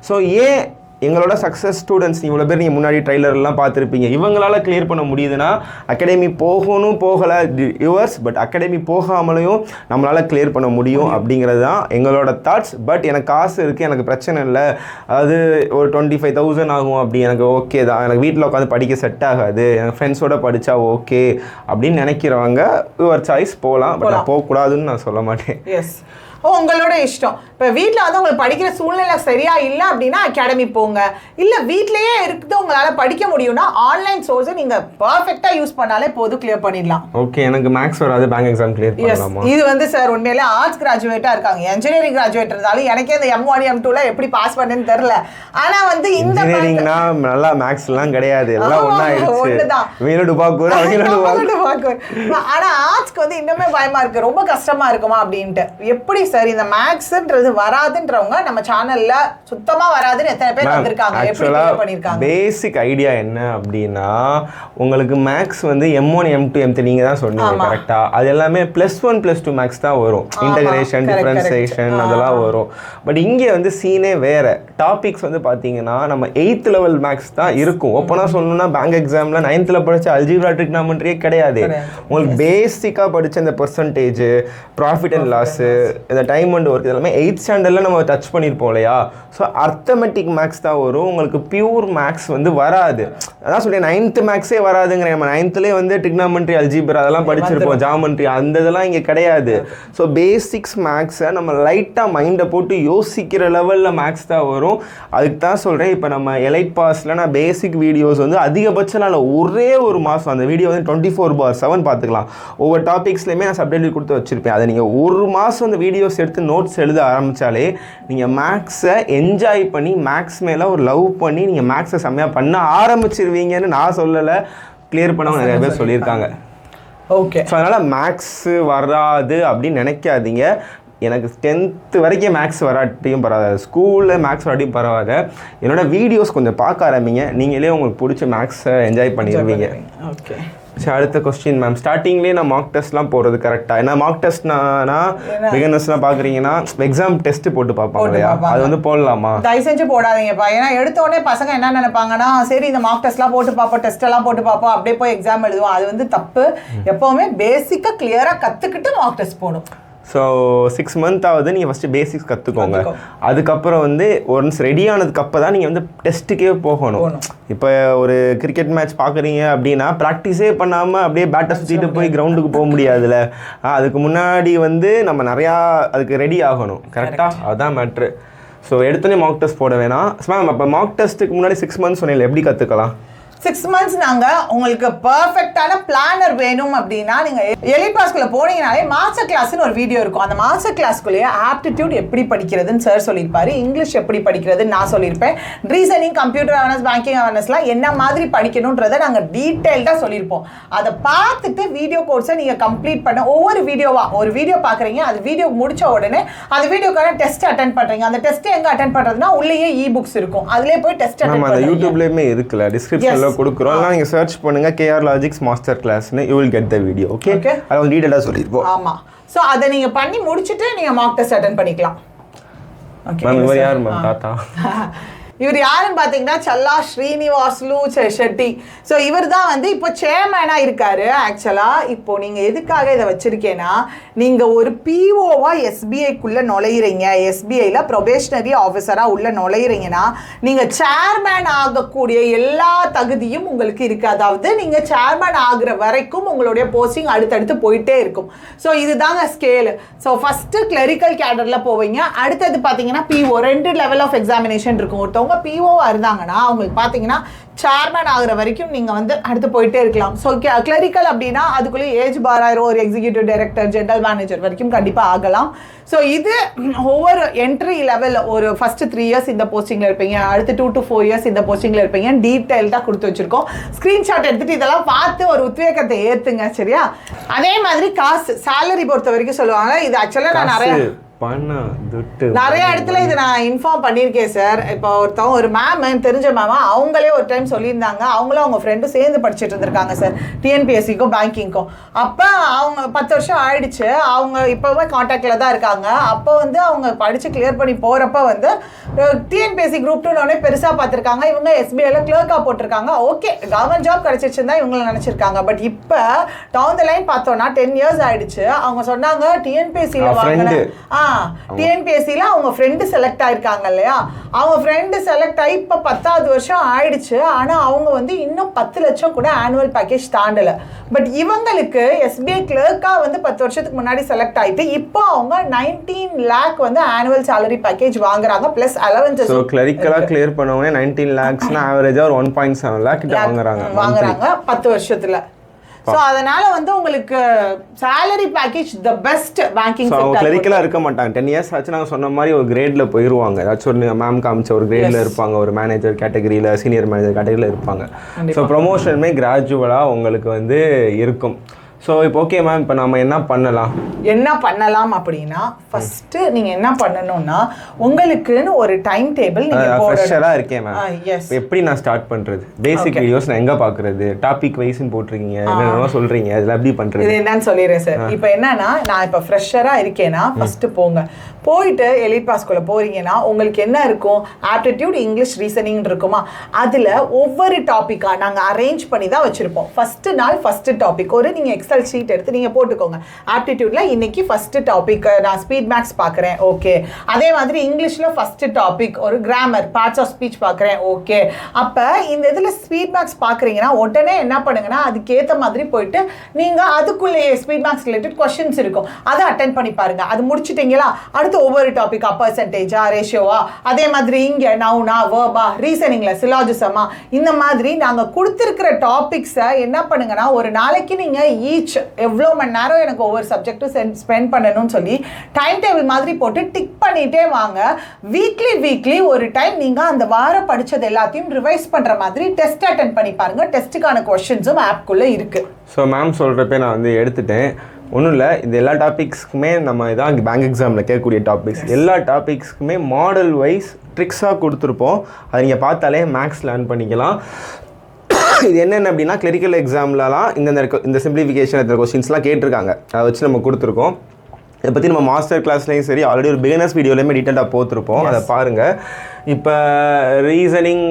ஸோ ஏன் எங்களோட சக்ஸஸ் ஸ்டூடெண்ட்ஸ் இவ்வளோ பேர் நீங்கள் முன்னாடி ட்ரைலர்லாம் பார்த்துருப்பீங்க, இவங்களால் கிளியர் பண்ண முடியுதுன்னா அகாடமி போகலை யுவர்ஸ், பட் அகாடமி போகாமலையும் நம்மளால் கிளியர் பண்ண முடியும் அப்படிங்கிறது தான் எங்களோட தாட்ஸ். பட் எனக்கு காசு இருக்குது, எனக்கு பிரச்சனை இல்லை, அதாவது ஒரு 25,000 ஆகும் அப்படி எனக்கு ஓகே தான், எனக்கு வீட்டில் உட்காந்து படிக்க செட் ஆகாது, எனக்கு ஃப்ரெண்ட்ஸோடு படித்தா ஓகே அப்படின்னு நினைக்கிறவங்க யுவர் சாய்ஸ் போகலாம். பட் நான் போகக்கூடாதுன்னு நான் சொல்ல மாட்டேன். எஸ், உங்களோட இஷ்டம். இப்போ வீட்டில் வந்து உங்களுக்கு படிக்கிற சூழ்நிலை சரியா இல்லை அப்படின்னா அகாடமி போங்க. இல்லை வீட்லேயே இருக்குது உங்களால் படிக்க முடியும்னா ஆன்லைன் சோர்ஸை நீங்கள் பர்ஃபெக்டாக யூஸ் பண்ணாலே போதும், கிளியர் பண்ணிடலாம். ஓகே, எனக்கு மேக்ஸ் வராது, பேங்க் எக்ஸாம் கிளியர் பண்ணலாமா? இது வந்து சார் உண்மையிலே ஆர்ட்ஸ் கிராஜுவேட்டாக இருக்காங்க, இன்ஜினியரிங் கிராஜுவேட் இருந்தாலும் எனக்கே இந்த M1 M2ல எப்படி பாஸ் பண்ணேன்னு தெரில. ஆனால் வந்து இந்த இன்ஜினியரிங்னா நல்லா மேக்ஸ்லாம் கிடையாது, எல்லாம் ஒன்றாயிடுச்சு. வீடு பாக்கூர் ஆனால் ஆர்ட்ஸ்க்கு வந்து இன்னுமே பயமாக இருக்குது, ரொம்ப கஷ்டமாக இருக்குமா அப்படின்ட்டு. எப்படி சார் இந்த மேக்ஸ்ன்றது வராதுன்றவங்க நம்ம சேனல்ல சுத்தமா வராதுன்னு எத்தனை பேர் வந்திருக்காங்க, எப்படி கிளியர் பண்ணிருக்காங்க? பேசிக் ஐடியா என்ன அப்படின்னா, உங்களுக்கு மேக்ஸ் வந்து M1 M2 M3 நீங்க தான் சொன்னீங்க கரெக்ட்டா, அது எல்லாமே +1 +2 மேக்ஸ் தான் வரும். இன்டகிரேஷன், டிஃபரன்சியேஷன் அதெல்லாம் வரும். பட் இங்கே வந்து சீனே வேற. டாபிக்ஸ் வந்து பாத்தீங்கன்னா நம்ம 8th லெவல் மேக்ஸ் தான் இருக்கும். ஓப்பனா சொல்லணும்னா பேங்க் எக்ஸாம்ல 9th படிச்ச அல்ஜிப்ரா ட்ரிக்னாமெட்ரியே கிடையாது. உங்களுக்கு பேசிக்கா படிச்ச இந்த பெர்சன்டேஜ், ப்ராஃபிட் அண்ட் லாஸ், இந்த டைம் அண்ட் ஒர்க் இதெல்லாமே 8th ஸ்டாண்டர்டில் நம்ம டச் பண்ணியிருப்போம் இல்லையா. ஸோ அர்த்தமெட்டிக் மேக்ஸ் தான் வரும், உங்களுக்கு பியூர் மேக்ஸ் வந்து வராது. அதான் சொல்லிட்டேன், 9th மேக்ஸே வராதுங்கிறேன். நம்ம 9thலேயே வந்து ட்ரிக்னாமெட்ரி, அல்ஜிப்ரா அதெல்லாம் படிச்சிருப்போம், ஜாமெட்ரி அந்த இதெல்லாம் இங்கே கிடையாது. ஸோ பேசிக்ஸ் மேக்ஸை நம்ம லைட்டாக மைண்டை போட்டு யோசிக்கிற லெவலில் மேக்ஸ் தான் வரும். அதுக்கு தான் சொல்கிறேன், இப்போ நம்ம எலைட் பாஸில் நான் பேசிக் வீடியோஸ் வந்து அதிகபட்சம் நான் ஒரே ஒரு மாதம் அந்த வீடியோ வந்து 24/7 பார்த்துக்கலாம். ஒவ்வொரு டாபிக்ஸ்லையுமே நான் சப்டைட்டில் கொடுத்து வச்சுருப்பேன். அதை நீங்கள் ஒரு மாதம் அந்த வீடியோஸ் எடுத்து நோட்ஸ் எழுத ஆரம்பித்தாலே நீங்கள் மேக்ஸை என்ஜாய் பண்ணி மேக்ஸ் மேலே ஒரு லவ் பண்ணி நீங்கள் மேக்ஸை செம்மையாக பண்ண ஆரம்பிச்சிருவீங்கன்னு நான் சொல்லலை, கிளியர் பண்ணவங்க நிறைய பேர் சொல்லியிருக்காங்க. ஓகே, ஸோ அதனால் மேக்ஸு வராது அப்படின்னு நினைக்காதீங்க. எனக்கு 10th வரைக்கும் மேக்ஸ் வராட்டியும் பரவாயில்ல, ஸ்கூலில் மேக்ஸ் வராட்டியும் பரவாயில்ல, என்னோடய வீடியோஸ் கொஞ்சம் பார்க்க ஆரம்பிங்க, நீங்களே உங்களுக்கு பிடிச்ச மேக்ஸை என்ஜாய் பண்ணிடுவீங்க. ஓகே, சரி, அடுத்த கொஸ்டின் மேம். ஸ்டார்டிங்லேயே நான் மார்க் டெஸ்ட்லாம் போகிறது கரெக்டாக? ஏன்னா மார்க் டெஸ்ட்னா பிகினர்ஸ்லாம் பார்க்குறீங்கன்னா எக்ஸாம் டெஸ்ட் போட்டு பார்ப்பாங்க இல்லையா, அது வந்து போடலாமா? தயவு செஞ்சு போடாதீங்கப்பா. ஏன்னா எடுத்த உடனே பசங்க என்ன நினைப்பாங்கன்னா, சரி இந்த மார்க் டெஸ்ட்லாம் போட்டு பார்ப்போம், டெஸ்ட் எல்லாம் போட்டு பார்ப்போம், அப்படியே போய் எக்ஸாம் எழுதுவோம். அது வந்து தப்பு. எப்போவுமே பேசிக்காக கிளியராக கற்றுக்கிட்டு மார்க் டெஸ்ட் போகணும். ஸோ 6 month ஆகுது, நீங்கள் ஃபஸ்ட்டு பேசிக்ஸ் கற்றுக்கோங்க. அதுக்கப்புறம் வந்து ஒன்ஸ் ரெடி ஆனதுக்கப்புறம் தான் நீங்கள் வந்து டெஸ்ட்டுக்கே போகணும். இப்போ ஒரு கிரிக்கெட் மேட்ச் பார்க்குறீங்க அப்படின்னா ப்ராக்டிஸே பண்ணாமல் அப்படியே பேட்டை சுற்றிட்டு போய் கிரவுண்டுக்கு போக முடியாதுல்ல. அதுக்கு முன்னாடி வந்து நம்ம நிறையா அதுக்கு ரெடி ஆகணும், கரெக்டாக? அதுதான் மேட்ரு. ஸோ எடுத்தோடனே மார்க் டெஸ்ட் போட வேணாம். மேம், அப்போ மார்க் டெஸ்ட்டுக்கு முன்னாடி 6 months சொன்னீங்க, எப்படி கற்றுக்கலாம்? 6 months நாங்கள் உங்களுக்கு பர்ஃபெக்டான பிளானர் வேணும் அப்படின்னா நீங்கள் எலிட் பாஸ்குள்ளே போனீங்கனாலே மாஸ்டர் கிளாஸ்னு ஒரு வீடியோ இருக்கும். அந்த மாஸ்டர் கிளாஸ்க்குள்ளேயே ஆப்டிடியூட் எப்படி படிக்கிறதுன்னு சார் சொல்லியிருப்பாரு, இங்கிலீஷ் எப்படி படிக்கிறதுன்னு நான் சொல்லியிருப்பேன், ரீசனிங், கம்ப்யூட்டர் அவேர்னஸ், பேங்கிங் அவேர்னஸ்லாம் என்ன மாதிரி படிக்கணுன்றதை நாங்கள் டீட்டெயில்டாக சொல்லியிருப்போம். அதை பார்த்துட்டு வீடியோ கோர்ஸை நீங்கள் கம்ப்ளீட் பண்ண ஒவ்வொரு வீடியோவாக ஒரு வீடியோ பார்க்குறீங்க, அது வீடியோ முடித்த உடனே அந்த வீடியோக்கான டெஸ்ட் அட்டென்ட் பண்ணுறீங்க. அந்த டெஸ்ட்டு எங்கே அட்டென்ட் பண்ணுறதுனா உள்ளேயே இ-புக்ஸ் இருக்கும், அதிலே போய் டெஸ்ட் அட்டென்ட் பண்ணுங்க. யூடியூப்லேயுமே இருக்குல்ல, டிஸ்கிரிப்ஷனில் கொடுக்குறோம். அதெல்லாம் நீங்கள் சர்ச் பண்ணுங்க KR Logics மாஸ்டர் கிளாஸ்னு, you will get the video. Okay, அதை வந்து டீட்டெயிலாக சொல்லியிருப்போம். ஆமாம், ஸோ அதை நீங்கள் பண்ணி முடிச்சுட்டு நீங்கள் மார்க் டெஸ்ட் அட்டென்ட் பண்ணிக்கலாம். ஓகே மேம், இவர் யார் மேம்? தாத்தா? இவர் யாருன்னு பார்த்தீங்கன்னா சல்லா ஸ்ரீனிவாஸ்லு ஷெட்டி. ஸோ இவர் தான் வந்து இப்போ சேர்மேனாக இருக்காரு. ஆக்சுவலாக இப்போ நீங்கள் எதுக்காக இதை வச்சுருக்கேன்னா, நீங்கள் ஒரு பிஓவாக எஸ்பிஐக்குள்ளே நுழையிறீங்க, எஸ்பிஐயில் ப்ரொபேஷனரி ஆஃபீஸராக உள்ளே நுழையிறீங்கன்னா நீங்கள் சேர்மேன் ஆகக்கூடிய எல்லா தகுதியும் உங்களுக்கு இருக்குது. அதாவது நீங்கள் சேர்மேன் ஆகுற வரைக்கும் உங்களுடைய போஸ்டிங் அடுத்தடுத்து போயிட்டே இருக்கும். ஸோ இதுதாங்க ஸ்கேலு. ஸோ ஃபஸ்ட்டு கிளரிக்கல் கேடரில் போவீங்க. அடுத்தது பார்த்தீங்கன்னா பிஓ. 2 லெவல் ஆஃப் எக்ஸாமினேஷன் இருக்கும். ஒருத்தவங்க பிஓவாக இருந்தாங்கன்னா அவங்களுக்கு பார்த்தீங்கன்னா சேர்மேன் ஆகிற வரைக்கும் நீங்கள் வந்து அடுத்து போயிட்டே இருக்கலாம். ஸோ கிளரிக்கல் அப்படின்னா அதுக்குள்ளே ஏஜ் பார் ஆயிரும். ஒரு எக்ஸிக்யூட்டிவ் டைரக்டர், ஜெனரல் மேனேஜர் வரைக்கும் கண்டிப்பாக ஆகலாம். ஸோ இது ஒவ்வொரு என்ட்ரி லெவல், ஒரு ஃபஸ்ட்டு 3 இயர்ஸ் இந்த போஸ்டிங்கில் இருப்பீங்க, அடுத்து 2 to 4 இயர்ஸ் இந்த போஸ்டிங்கில் இருப்பீங்க. டீட்டெயில்டாக கொடுத்து வச்சுருக்கோம். ஸ்க்ரீன்ஷாட் எடுத்துகிட்டு இதெல்லாம் பார்த்து ஒரு உத்வேகத்தை ஏற்றுங்க. சரியா? அதே மாதிரி காசு சேலரி பொறுத்த வரைக்கும் சொல்லுவாங்க. இது ஆக்சுவலாக நான் நிறைய இடத்துல இது நான் இன்ஃபார்ம் பண்ணியிருக்கேன் சார். இப்போ ஒருத்தவங்க ஒரு மேம் தெரிஞ்ச மேமா அவங்களே ஒரு டைம் சொல்லியிருந்தாங்க. அவங்களும் அவங்க ஃப்ரெண்டும் சேர்ந்து படிச்சுட்டு இருந்திருக்காங்க சார், டிஎன்பிஎஸ்சிக்கும் பேங்கிங்க்கும். அப்போ அவங்க 10 வருஷம் ஆயிடுச்சு. அவங்க இப்போவே கான்டாக்டில் தான் இருக்காங்க. அப்போ வந்து அவங்க படித்து கிளியர் பண்ணி போகிறப்ப வந்து டிஎன்பிஎஸ்சி குரூப் 2 பெருசாக பார்த்துருக்காங்க. இவங்க எஸ்பிஐல கிளர்க்காக போட்டிருக்காங்க. ஓகே, கவர்மெண்ட் ஜாப் கிடைச்சிருச்சுன்னு தான் இவங்களை நினச்சிருக்காங்க. பட் இப்போ டவுன் த லைன் பார்த்தோன்னா 10 இயர்ஸ் ஆயிடுச்சு. அவங்க சொன்னாங்க டிஎன்பிஎஸ்சியில் வாங்கின டிஎன்பிஎஸ்சியில் அவங்க ஃப்ரெண்டு செலக்ட் ஆயிருக்காங்க இல்லையா, அவங்க ஃப்ரெண்டு செலக்ட் ஆகி இப்போ 10வது வருஷம் ஆயிடுச்சு. ஆனால் அவங்க வந்து இன்னும் 10 லட்சம் கூட ஆனுவல் பேக்கேஜ் தாண்டலை. பட் இவங்களுக்கு எஸ்பிஐ கிளர்க்காக வந்து 10 வருஷத்துக்கு முன்னாடி செலக்ட் ஆகிட்டு இப்போ அவங்க 19 lakh வந்து ஆனுவல் சேலரி பேக்கேஜ் வாங்குறாங்க. Plus allowances. ஸோ கிளரிக்கலாக கிளியர் பண்ணவங்க 19 lakhsனா ஆவரேஜாக ஒரு 1.7 lakh வாங்குறாங்க 10 வருஷத்துல. ஸோ அதனால வந்து உங்களுக்கு salary package the best banking sector. கிளரிக்கலாக இருக்க மாட்டாங்க. 10 years ஆச்சு நாங்கள் சொன்ன மாதிரி ஒரு கிரேடில் போயிடுவாங்க. ஏதாச்சும் ஒரு மேம் காமிச்ச ஒரு கிரேடில் இருப்பாங்க, ஒரு மேனேஜர் கேட்டகரியில், சீனியர் மேனேஜர் கேட்டகரியில் இருப்பாங்க. ஸோ ப்ரொமோஷனுமே கிராஜுவலாக உங்களுக்கு வந்து இருக்கும். ஸோ இப்போ ஓகே மேம், இப்போ நம்ம என்ன பண்ணலாம் அப்படின்னா, ஃபர்ஸ்ட் நீங்க என்ன பண்ணணும்னா உங்களுக்குன்னு ஒரு டைம் டேபிள் நீங்க போடணும். ஃப்ரெஷராக இருக்கேன் மேம், எப்படி நான் ஸ்டார்ட் பண்றது? பேசிக் வீடியோஸ் நான் எங்க பாக்குறது? டாபிக் வைஸ்னு போட்டிருக்கீங்க, என்னென்ன சொல்றீங்க, அதில் எப்படி பண்றது? இது என்னன்னு சொல்லிடுறேன் சார். இப்போ என்னன்னா, நான் இப்போ ஃப்ரெஷரா இருக்கேன்னா ஃபர்ஸ்ட் போயிட்டு எலிட் பாஸ்குள்ள போறீங்கன்னா உங்களுக்கு என்ன இருக்கும்? ஆப்டிடியூட், இங்கிலீஷ், ரீசனிங் இருக்குமா? அதுல ஒவ்வொரு டாபிக்கா நாங்க அரேஞ்ச் பண்ணி தான் வச்சிருப்போம். ஃபர்ஸ்ட் நாள் ஃபர்ஸ்ட் டாபிக் ஒரு நீங்க எக்ஸல் ஷீட் எடுத்து நீங்க போட்டுக்கோங்க. ஆப்டிடியூட்ல இன்னைக்கு ஃபர்ஸ்ட் டாபிக் நான் ஸ்பீட் மேக்ஸ் பார்க்குறேன், ஓகே. அதே மாதிரி இங்கிலீஷ்ல ஃபர்ஸ்ட் டாபிக் ஒரு கிராமர், பார்ட்ஸ் ஆஃப் ஸ்பீச் பார்க்குறேன், ஓகே. அப்போ இந்த இதில் ஸ்பீட் மேக்ஸ் பார்க்குறீங்கன்னா உடனே என்ன பண்ணுங்கன்னா அதுக்கேற்ற மாதிரி போயிட்டு நீங்கள் அதுக்குள்ளேயே ஸ்பீட் மேக்ஸ் ரிலேட்டட் கொஸ்டின்ஸ் இருக்கும், அதை அட்டென்ட் பண்ணி பாருங்க. அது முடிச்சிட்டிங்களா, அடுத்து ஒவ்வொரு டாபிக்கா, பர்சன்டேஜா, ரேஷியோவா, அதே மாதிரி இங்கே நவுனா, வேர்பா, ரீசனிங்கில் சிலாஜிசமா, இந்த மாதிரி நாங்கள் கொடுத்துருக்கிற டாபிக்ஸை என்ன பண்ணுங்கன்னா ஒரு நாளைக்கு நீங்கள் ஈச் எவ்வளோ மணி நேரம் எனக்கு ஒவ்வொரு சப்ஜெக்டும் ஸ்பெண்ட் பண்ணணும்னு சொல்லி டைம் டேபிள் மாதிரி போட்டு டிக் பண்ணிட்டே வாங்க. வீக்லி ஒரு டைம் நீங்கள் அந்த வாரம் படித்தது எல்லாத்தையும் ரிவைஸ் பண்ணுற மாதிரி டெஸ்ட் அட்டென்ட் பண்ணி பாருங்க. டெஸ்ட்டுக்கான கொஸ்டின்ஸும் ஆப்குள்ளே இருக்குது. ஸோ மேம் சொல்கிறப்ப நான் வந்து எடுத்துட்டேன். ஒன்றும் இல்லை, இந்த எல்லா டாபிக்ஸ்க்குமே நம்ம இதான் பேங்க் எக்ஸாமில் கேட்கக்கூடிய டாபிக்ஸ். எல்லா டாபிக்ஸ்க்குமே மாடல் வைஸ் ட்ரிக்ஸாக கொடுத்துருப்போம். அதை நீங்கள் பார்த்தாலே மேக்ஸ் லேர்ன் பண்ணிக்கலாம். இது என்னென்ன அப்படின்னா, கிளரிக்கல் எக்ஸாம்லலாம் இந்த சிம்பிளிஃபிகேஷன் இருக்கிற கொஸ்டின்ஸ்லாம் கேட்டிருக்காங்க, அதை வச்சு நம்ம கொடுத்துருக்கோம். இதை பற்றி நம்ம மாஸ்டர் கிளாஸ்லேயும் சரி, ஆல்ரெடி ஒரு பிகினர்ஸ் வீடியோலையுமே டீட்டெயிலாக போத்திருப்போம், அதை பாருங்கள். இப்போ ரீசனிங்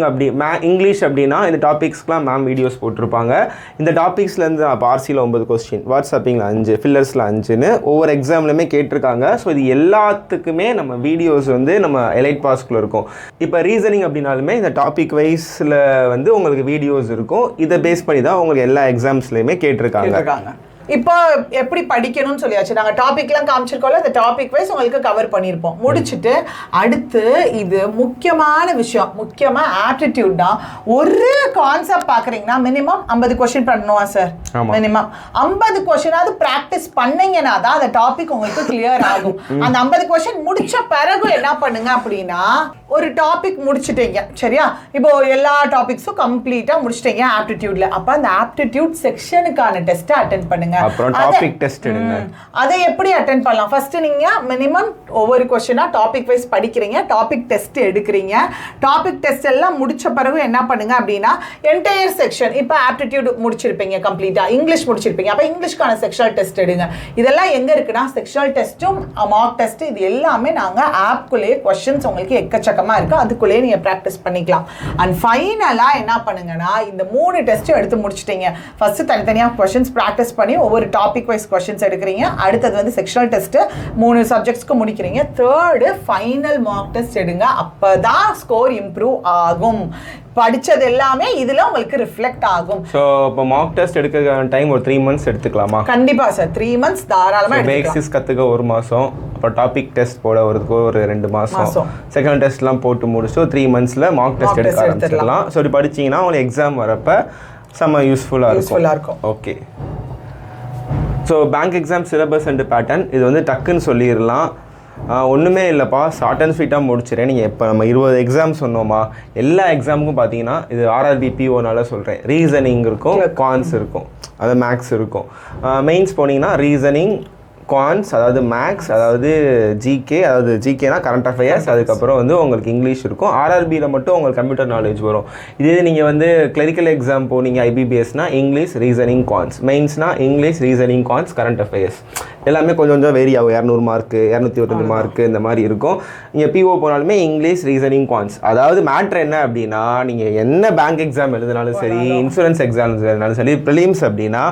இங்கிலீஷ் அப்படின்னா இந்த டாபிக்ஸ்க்கெலாம் மேம் வீடியோஸ் போட்டிருப்பாங்க. இந்த டாபிக்ஸ்லேருந்து இப்போ ஆர்சியில் 9 கொஸ்டின், வாட்ஸ்அப்பிங்கில் 5, ஃபில்லர்ஸில் 5ன்னு ஒவ்வொரு எக்ஸாம்லையுமே கேட்டிருக்காங்க. ஸோ இது எல்லாத்துக்குமே நம்ம வீடியோஸ் வந்து நம்ம எலைட் பாஸ்க்குள்ளே இருக்கும். இப்போ ரீசனிங் அப்படின்னாலுமே இந்த டாபிக் வைஸில் வந்து உங்களுக்கு வீடியோஸ் இருக்கும். இதை பேஸ் பண்ணி தான் உங்களுக்கு எல்லா எக்ஸாம்ஸ்லையுமே கேட்டிருக்காங்க. இப்போ எப்படி படிக்கணும்னு சொல்லியாச்சு, நாங்கள் டாபிக்லாம் காமிச்சிருக்கோம்ல, அந்த டாபிக் வைஸ் உங்களுக்கு கவர் பண்ணியிருப்போம். முடிச்சுட்டு அடுத்து இது முக்கியமான விஷயம், முக்கியமாக ஆப்டிடியூட் தான். ஒரு கான்செப்ட் பார்க்குறீங்கன்னா மினிமம் 50 கொஸ்டின் பண்ணணுமா சார்? மினிமம் 50 கொஸ்டினாவது ப்ராக்டிஸ் பண்ணீங்கன்னா தான் அந்த டாபிக் உங்களுக்கு கிளியர் ஆகும். அந்த 50 கொஸ்டின் முடிச்ச பிறகு என்ன பண்ணுங்க அப்படின்னா, ஒரு டாபிக் முடிச்சுட்டீங்க சரியா, இப்போ எல்லா டாபிக்ஸும் கம்ப்ளீட்டாக முடிச்சிட்டீங்க ஆப்டிடியூட்ல. அப்போ அந்த ஆப்டிடியூட் செக்ஷனுக்கான டெஸ்ட்டை அட்டென்ட் பண்ணுங்க. பண்ணுங்க. அப்புறம் டாபிக் டெஸ்ட் எடுங்க. அதை எப்படி அட்டெண்ட் பண்ணலாம்? ஃபர்ஸ்ட் நீங்க மினிமம் ஒவ்வொரு கொஸ்டினா டாபிக் வைஸ் படிக்கிறீங்க, டாபிக் டெஸ்ட் எடுக்கிறீங்க. டாபிக் டெஸ்ட் எல்லாம் முடிச்ச பிறகு என்ன பண்ணுங்க அப்படின்னா என்டையர் செக்ஷன், இப்போ ஆப்டிடியூட் முடிச்சிருப்பீங்க கம்ப்ளீட்டா, இங்கிலீஷ் முடிச்சிருப்பீங்க, அப்போ இங்கிலீஷ்க்கான செக்ஷுவல் டெஸ்ட் எடுங்க. இதெல்லாம் எங்க இருக்குன்னா செக்ஷுவல் டெஸ்ட்டும் மார்க் டெஸ்ட் இது எல்லாமே நாங்க ஆப்குள்ளேயே கொஸ்டின்ஸ் உங்களுக்கு எக்கச்சக்கமா இருக்கு, அதுக்குள்ளேயே நீங்க ப்ராக்டிஸ் பண்ணிக்கலாம். அண்ட் ஃபைனலா என்ன பண்ணுங்கன்னா இந்த 3 டெஸ்ட்டும் எடுத்து முடிச்சிட்டீங்க. ஃபர்ஸ்ட் தனித்தனியாக கொஸ்டின்ஸ் ப்ராக்டிஸ் பண்ணி ஒவ்வொரு டாபிக் வைஸ் கொஸ்டின்ஸ் எடுக்கிறீங்க. அடுத்தது வந்து செக்ஷுவல் டெஸ்ட் 3 சப்ஜெக்ட்ஸ்க்கு முடிக்கிறீங்க. தேர்டு ஃபைனல் மார்க் டெஸ்ட் எடுங்க. அப்பதான் ஸ்கோர் இம்ப்ரூவ் ஆகும். படிச்சது எல்லாமே இதுல உங்களுக்கு ரிஃப்ளெக்ட் ஆகும். சோ இப்போ மார்க் டெஸ்ட் எடுக்கிறதுக்கான டைம் ஒரு 3 months எடுத்துக்கலாமா? கண்டிப்பா சார், 3 months தாராளமா எடுத்துக்கலாம். பேசிக்ஸ் கத்துக்க 1 மாசம், அப்புறம் டாபிக் டெஸ்ட் போட ஒரு 2 மாசம், செகண்ட் டெஸ்ட்லாம் போட்டு முடிச்சுட்டு 3 monthsல மார்க் டெஸ்ட் எடுக்க ஆரம்பிச்சிடலாம். ஸோ இப்படி படிச்சீங்கன்னா உங்களுக்கு எக்ஸாம் வரப்ப செம்ம யூஸ்ஃபுல்லாக இருக்கும். Okay, so bank exam syllabus and pattern இது வந்து டக்குன்னு சொல்லிடலாம். ஒன்றுமே இல்லைப்பா, ஷார்ட் அண்ட் ஸ்வீட்டாக முடிச்சிடறேன். நீங்கள் இப்போ நம்ம 20 எக்ஸாம் சொன்னோமா, எல்லா எக்ஸாமுக்கும் பார்த்தீங்கன்னா இது RRB POனால சொல்கிறேன். ரீசனிங் இருக்கும், கான்ஸ் இருக்கும், அது மேக்ஸ் இருக்கும். மெயின்ஸ் போனீங்கன்னா ரீசனிங், குவான்ஸ் அதாவது மேக்ஸ், அதாவது ஜிகே, அதாவது ஜிகேனா கரண்ட் அஃபேர்ஸ், அதுக்கப்புறம் வந்து உங்களுக்கு இங்கிலீஷ் இருக்கும். RRBயில் மட்டும் உங்களுக்கு கம்ப்யூட்டர் நாலேஜ் வரும். இதே நீங்கள் வந்து கிளரிக்கல் எக்ஸாம் போனீங்க IBPSனா இங்கிலீஷ், ரீசனிங், குவான்ஸ். மெயின்ஸ்னா English, reasoning, quants, current affairs எல்லாமே கொஞ்சம் கொஞ்சம் வேரி ஆகும். 200 மார்க்கு, 222 மார்க்கு இந்த மாதிரி இருக்கும். நீங்கள் PO போனாலுமே இங்கிலீஷ், ரீசனிங், குவான்ஸ். அதாவது மேட்ரு என்ன அப்படின்னா நீங்கள் என்ன பேங்க் எக்ஸாம் எழுதினாலும் சரி, இன்சூரன்ஸ் எக்ஸாம் எழுதினாலும் சரி, ப்ரிலிம்ஸ் அப்படின்னா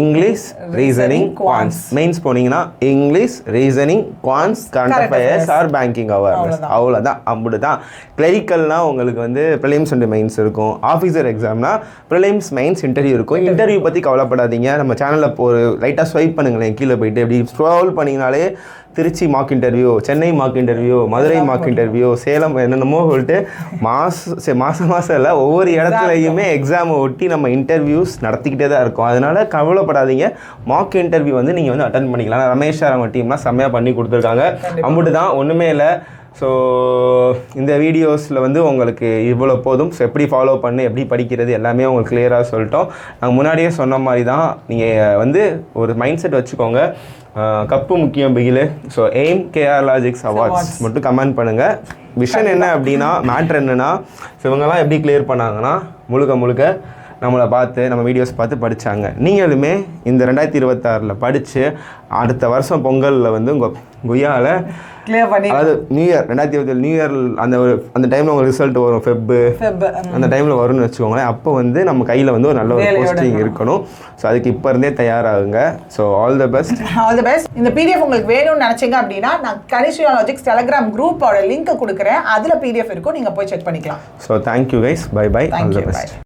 இங்கிலீஷ், ரீசனிங், குவான்ஸ். மெயின்ஸ் போனீங்கன்னா English, reasoning, quants, current affairs R banking awareness, அவ்வளோதான். அப்படி தான். கிளரிக்கல்னா உங்களுக்கு வந்து ப்ரிலிம்ஸ் அண்ட் மெயின்ஸ் இருக்கும். ஆஃபீஸர் எக்ஸாம்னா ப்ரிலிம்ஸ், மெயின்ஸ், இன்டர்வியூ இருக்கும். இன்டர்வியூ பற்றி கவலைப்படாதீங்க. நம்ம சேனலில் ஒரு லைட்டாக ஸ்வைப் பண்ணுங்களேன், கீழே போயிட்டு எப்படி ஸ்க்ரோல் பண்ணிங்கனாலே Trichy mark interview, Chennai mark interview, Madurai mark interview, Salem என்னென்னமோ சொல்லிட்டு மாதம் இல்லை ஒவ்வொரு இடத்துலையுமே எக்ஸாமை ஒட்டி நம்ம இன்டர்வியூஸ் நடத்திக்கிட்டே தான் இருக்கும். அதனால் கவலைப்படாதீங்க. மார்க் இன்டர்வியூ வந்து நீங்கள் வந்து அட்டன் பண்ணிக்கலாம். ரமேஷ் சார் அவங்க டீம்லாம் செம்மையாக பண்ணி கொடுத்துருக்காங்க. அம்புட்டு தான், ஒன்றுமே இல்லை. ஸோ இந்த வீடியோஸில் வந்து உங்களுக்கு இவ்வளோ போதும். ஸோ எப்படி ஃபாலோ பண்ணு, எப்படி படிக்கிறது எல்லாமே உங்களுக்கு கிளியராக சொல்லிட்டோம். நாங்கள் முன்னாடியே சொன்ன மாதிரி தான், நீங்கள் வந்து ஒரு மைண்ட் செட் வச்சுக்கோங்க. கப்பு முக்கியம் Bigil. So aim KR logics awards மட்டும் கமெண்ட் பண்ணுங்கள். விஷன் என்ன அப்படின்னா, மேட்ரு என்னென்னா, ஸோ இவங்கெல்லாம் எப்படி கிளியர் பண்ணாங்கன்னா முழுக்க நம்மளை பார்த்து, நம்ம வீடியோஸ் பார்த்து படித்தாங்க. நீங்களுமே இந்த 2026 படித்து அடுத்த வருஷம் பொங்கலில் வந்து உங்கள் குய்யாவில் கிளியர் பண்ணி, அதாவது நியூ இயர் 2027 நியூ இயர் அந்த டைமில் உங்களுக்கு ரிசல்ட் வரும், ஃபெப் அந்த டைமில் வரும்னு வச்சுக்கோங்களேன். அப்போ வந்து நம்ம கையில் வந்து ஒரு நல்ல ஒரு போஸ்டிங் இருக்கணும். ஸோ அதுக்கு இப்போ இருந்தே தயாராகுங்க. So all the best. இந்த PDF உங்களுக்கு வேணும்னு நினச்சிங்க அப்படின்னா நான் கனிஷ்யா லாஜிக்ஸ் டெலிகிராம் குரூப்போட லிங்க் கொடுக்குறேன். அதில் PDF இருக்கும், நீங்கள் போய் செக் பண்ணிக்கலாம். So thank you guys, bye bye, all the best.